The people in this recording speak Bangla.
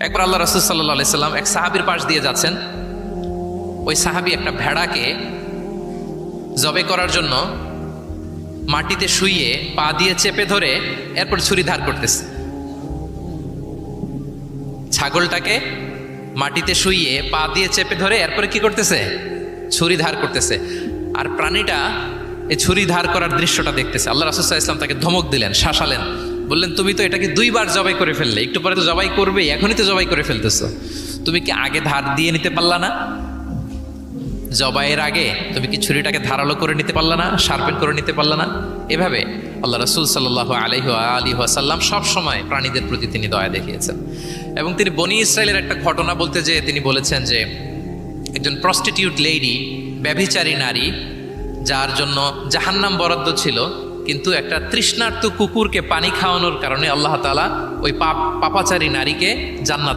একবার আল্লাহ রাসূল সাল্লাল্লাহু আলাইহি সাল্লাম এক সাহাবীর পাশ দিয়ে যাচ্ছেন। ওই সাহাবী একটা ভেড়াকে জবে করার জন্য মাটিতে শুইয়ে পা দিয়ে চেপে ধরে এরপর ছুরি ধার করতেছে। ছাগলটাকে মাটিতে শুইয়ে পা দিয়ে চেপে ধরে এরপরে কি করতেছে? ছুরি ধার করতেছে। আর প্রাণীটা এই ছুরি ধার করার দৃশ্যটা দেখতেছে। আল্লাহ রাসূল সাল্লাল্লাহু আলাইহি ওয়াসাল্লাম তাকে ধমক দিলেন, শাসালেন, বললেন তুমি তো এটাকে 2 বার জবাই করে ফেললে, একটু পরে তো জবাই করবে, এখনই তো জবাই করে ফেলতেছো, তুমি কি আগে ধার দিয়ে নিতে পারলা না? জবাইয়ের আগে তুমি কি ছুরিটাকে ধারালো করে নিতে পারলা না, শার্পেন করে নিতে পারলা না? এভাবে আল্লাহ রাসূল সাল্লাল্লাহু আলাইহি ওয়াসাল্লাম সব সময় প্রাণীদের প্রতি তিনি দয়া দেখিয়েছেন। এবং তিনি বনি ইসরায়েলের একটা ঘটনা বলতে যেয়ে তিনি বলেছেন যে একজন প্রস্টিটিউট লেডি, ব্যভিচারী নারী, যার জন্য জাহান্নাম বরাদ্দ ছিল, কিন্তু একটা তৃষ্ণার্ত কুকুরকে পানি খাওয়ানোর কারণে আল্লাহ তাআলা ওই পাপাচারী নারীকে জান্নাত